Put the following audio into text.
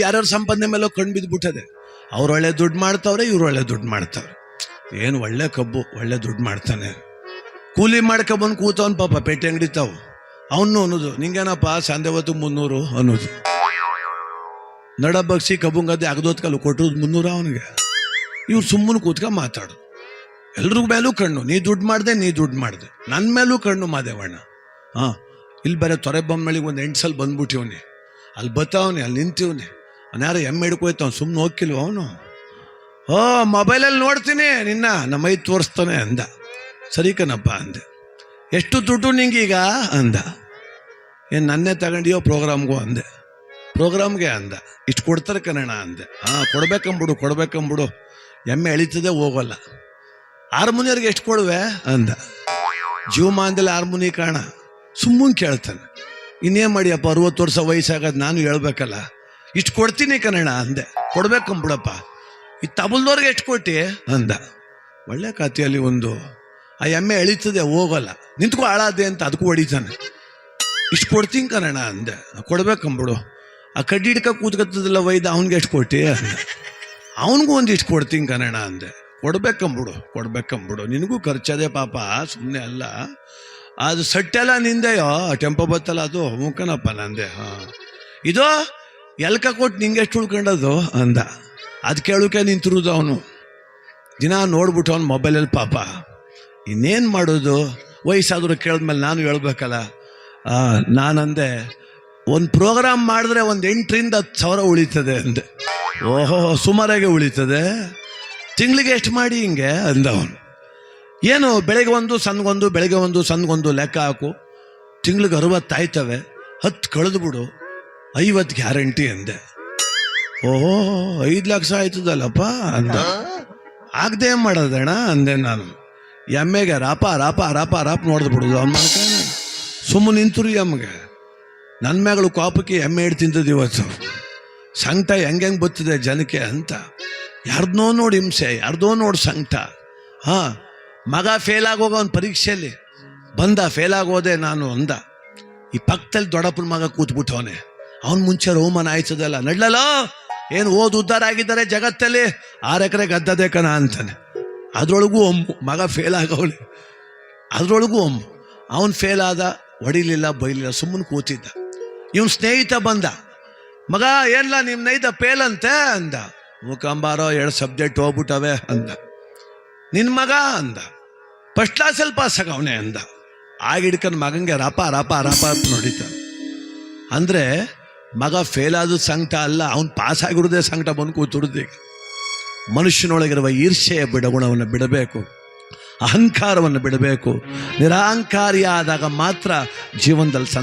ಯಾರ್ಯಾರ ಸಂಪಾದನೆ ಮೇಲೆ ಕಣ್ಣು ಬಿದ್ದುಬಿಟ್ಟದೆ. ಅವ್ರು ಒಳ್ಳೆ ದುಡ್ಡು ಮಾಡ್ತಾವ್ರೆ, ಇವ್ರು ಒಳ್ಳೆ ದುಡ್ಡು ಮಾಡ್ತಾವ್ರೆ. ಏನು ಒಳ್ಳೆ ಕಬ್ಬು, ಒಳ್ಳೆ ದುಡ್ಡು ಮಾಡ್ತಾನೆ. ಕೂಲಿ ಮಾಡ್ಕೊಬಂದು ಕೂತವನ್ ಪಾಪ ಪೇಟೆ ಅಂಗಡಿ ತಾವು. ಅವನು ಅನ್ನೋದು ನಿಂಗೇನಪ್ಪ ಸಂದೆ ಹೊತ್ತು 300 ಅನ್ನೋದು. ನಡ ಬಗ್ಸಿ ಕಬ್ಬುಂಗದ್ದೆ ಆಗದೋತ್ ಕಲ್ಲು ಕೊಟ್ಟರು 300 ಅವನಿಗೆ. ಇವ್ರು ಸುಮ್ಮನೆ ಕೂತ್ಕ ಮಾತಾಡು. ಎಲ್ರಿಗೂ ಮೇಲೂ ಕಣ್ಣು, ನೀ ದುಡ್ಡು ಮಾಡಿದೆ, ನೀ ದುಡ್ಡು ಮಾಡಿದೆ. ನನ್ನ ಮೇಲೂ ಕಣ್ಣು ಮಾದೇವಣ್ಣ. ಹಾಂ, ಇಲ್ಲಿ ಬೇರೆ ತೊರೆಬೊಮ್ಮಳಿಗೆ ಒಂದು 8 ಸಲ ಬಂದ್ಬಿಟ್ಟಿವ್ನಿ. ಅಲ್ಲಿ ಬತ್ತಾವನಿ, ಅಲ್ಲಿ ನಿಂತೀವ್ನಿ. ಯಾರು ಎಮ್ಮೆ ಹಿಡ್ಕೋಯ್ತವ್, ಸುಮ್ಮನೆ ಹೋಗ್ಕಿಲ್ವ ಅವನು. ಮೊಬೈಲಲ್ಲಿ ನೋಡ್ತೀನಿ ನಿನ್ನ, ನಮ್ಮ ಮೈ ತೋರಿಸ್ತಾನೆ ಅಂದ. ಸರಿ ಕಣಪ್ಪ ಅಂದೆ. ಎಷ್ಟು ದುಡ್ಡು ನಿಂಗೀಗ ಅಂದ. ಏನು ನನ್ನೇ ತಗೊಂಡಿಯೋ ಪ್ರೋಗ್ರಾಮ್ಗೂ ಅಂದೆ. ಪ್ರೋಗ್ರಾಮ್ಗೆ ಅಂದ. ಇಷ್ಟು ಕೊಡ್ತಾರೆ ಕಣಣ್ಣ ಅಂದೆ. ಕೊಡ್ಬೇಕಂಬಿಡು. ಎಮ್ಮೆ ಎಳಿತದೆ ಹೋಗೋಲ್ಲ. ಹಾರ್ಮೋನಿಯರ್ಗೆ ಎಷ್ಟು ಕೊಡುವೆ ಅಂದ. ಜೀವಮಾನದಲ್ಲಿ ಹಾರ್ಮೋನಿ ಕಾಣ. ಸುಮ್ಮನೆ ಕೇಳ್ತಾನೆ. ಇನ್ನೇನು ಮಾಡಿಯಪ್ಪ, 60 ವರ್ಷ ವಯಸ್ಸಾಗದು, ನಾನು ಹೇಳ್ಬೇಕಲ್ಲ. ಇಷ್ಟು ಕೊಡ್ತೀನಿ ಕಣಣ್ಣ ಅಂದೆ. ಕೊಡ್ಬೇಕಂಬಿಡಪ್ಪ. ಈ ತಬಲ್ದವ್ರಿಗೆ ಎಷ್ಟು ಕೊಟ್ಟಿ ಅಂದ. ಒಳ್ಳೆ ಖಾತೆಯಲ್ಲಿ ಒಂದು. ಆ ಎಮ್ಮೆ ಎಳಿತದೆ ಹೋಗಲ್ಲ, ನಿಂತ್ಕೊ ಹಾಳಾದೆ ಅಂತ ಅದಕ್ಕೂ ಹೊಡಿತಾನೆ. ಇಷ್ಟು ಕೊಡ್ತೀನಿ ಕಣಣ್ಣ ಅಂದೆ. ಕೊಡ್ಬೇಕಂಬಿಡು. ಆ ಕಡ್ಡಿ ಹಿಡ್ಕ ಕೂತ್ಕತ್ತದಿಲ್ಲ ವೈದ, ಅವನಿಗೆ ಎಷ್ಟು ಕೊಟ್ಟಿ ಅಂದ. ಅವನಿಗೂ ಒಂದಿಷ್ಟು ಕೊಡ್ತೀನಿ ಕಣಣ್ಣ ಅಂದೆ. ಕೊಡ್ಬೇಕಂಬಿಡು. ನಿನಗೂ ಖರ್ಚದೆ ಪಾಪ, ಸುಮ್ಮನೆ ಅಲ್ಲ. ಅದು ಸಟ್ಟೆಲ್ಲ ನಿಂದೆಯೋ, ಟೆಂಪೋ ಬತ್ತಲ್ಲ ಅದು ಮುಖನಪ್ಪ ನಂದೆ. ಹಾಂ, ಇದು ಎಲ್ಕ ಕೊಟ್ಟು ನಿಂಗೆ ಎಷ್ಟು ಉಳ್ಕೊಂಡದು ಅಂದ. ಅದು ಕೇಳೋಕೆ ನಿಂತಿರೋದು ಅವನು. ದಿನ ನೋಡ್ಬಿಟ್ಟು ಅವ್ನು ಮೊಬೈಲಲ್ಲಿ ಪಾಪ. ಇನ್ನೇನು ಮಾಡೋದು, ವಯಸ್ಸಾದರೂ ಕೇಳಿದ್ಮೇಲೆ ನಾನು ಹೇಳ್ಬೇಕಲ್ಲ. ನಾನಂದೆ, ಒಂದು ಪ್ರೋಗ್ರಾಮ್ ಮಾಡಿದ್ರೆ ಒಂದು 8,000 to 10,000 ಉಳಿತದೆ ಅಂದೆ. ಓಹೋ, ಸುಮಾರಾಗೆ ಉಳಿತದೆ. ತಿಂಗಳಿಗೆ ಎಷ್ಟು ಮಾಡಿ ಹಿಂಗೆ ಅಂದ ಅವನು. ಏನು ಬೆಳಗ್ಗೆ ಒಂದು ಸಂದ್ಗೊಂದು ಲೆಕ್ಕ ಹಾಕು. ತಿಂಗ್ಳಿಗೆ 60 ಆಯ್ತವೆ, 10 ಕಳೆದ್ಬಿಡು, 50 ಗ್ಯಾರಂಟಿ ಅಂದೆ. ಓಹೋ, 5 ಲಕ್ಷ ಆಯ್ತದಲ್ಲಪ್ಪ ಅಂದ. ಆಗದೆ ಮಾಡೋದಣ್ಣ ಅಂದೆ ನಾನು. ಎಮ್ಮೆಗೆ ರಾಪ ನೋಡ್ದು ಅವನ ಮನಕ ಸುಮ್ಮನೆ ನಿಂತರು. ಎಮ್ಮಗೆ ನನ್ನ ಮ್ಯಾಗಳು ಕೋಪಕ್ಕೆ ಎಮ್ಮೆ ಹಿಡ್ ತಿಂತದ್ದು ಇವತ್ತು. ಸಂಕಟ ಹೆಂಗೆ ಬರ್ತದೆ ಜನಕ್ಕೆ ಅಂತ. ಯಾರ್ದೋ ನೋಡಿ ಹಿಂಸೆ, ಯಾರ್ದೋ ನೋಡಿ ಸಂಕಟ. ಹಾಂ, ಮಗ ಫೇಲ್ ಆಗೋಗ ಒಂದು ಪರೀಕ್ಷೆಯಲ್ಲಿ ಬಂದ, ಫೇಲ್ ಆಗೋದೆ ನಾನು ಅಂದ. ಈ ಪಕ್ಕದಲ್ಲಿ ದೊಡ್ಡಪ್ಪನ ಮಗ ಕೂತ್ಬಿಟ್ಟವನೆ. ಅವನು ಮುಂಚೆ ರೋಮನ್ ಆಯ್ತದಲ್ಲ, ನಡ್ಲಲ್ಲ ಏನು ಉದ್ಧಾರ ಆಗಿದ್ದಾರೆ ಜಗತ್ತಲ್ಲಿ, 6 ಎಕರೆ ಗದ್ದದೆ ಕಣ ಅಂತಾನೆ. ಅದ್ರೊಳಗೂ ಮಗ ಫೇಲ್ ಆಗವಳೆ. ಅದ್ರೊಳಗೂ ಅವನು ಫೇಲ್ ಆದ, ಹೊಡಿಲಿಲ್ಲ ಬೈಲಿಲ್ಲ, ಸುಮ್ಮನೆ ಕೂತಿದ್ದ. ಇವನು ಸ್ನೇಹಿತ ಬಂದ. ಮಗ ಏನಿಲ್ಲ, ನಿಮ್ಮ ಸ್ನೇಹಿತ ಫೇಲ್ ಅಂತೆ ಅಂದ. ಮುಖಂಬಾರೋ 2 ಸಬ್ಜೆಕ್ಟ್ ಹೋಗ್ಬಿಟ್ಟವೆ ಅಂದ. ನಿನ್ನ ಮಗ ಅಂದ. ಫಸ್ಟ್ ಕ್ಲಾಸಲ್ಲಿ ಪಾಸ್ ಆಗವನೆ ಅಂದ. ಆಗ ಹಿಡ್ಕೊಂಡು ಮಗಂಗೆ ರಾಪ ನೋಡಿತಾನೆ. ಅಂದರೆ ಮಗ ಫೇಲ್ ಆದ ಸಂಕಟ ಅಲ್ಲ, ಅವನು ಪಾಸ್ ಆಗಿರೋದೇ ಸಂಕಟ ಬಂದು ಕೂತಿರೋದು. ಈಗ ಮನುಷ್ಯನೊಳಗಿರುವ ಈರ್ಷೆಯ ಗುಣವನ್ನು ಬಿಡಬೇಕು, ಅಹಂಕಾರವನ್ನು ಬಿಡಬೇಕು. ನಿರಹಂಕಾರಿಯಾದಾಗ ಮಾತ್ರ ಜೀವನದಲ್ಲಿ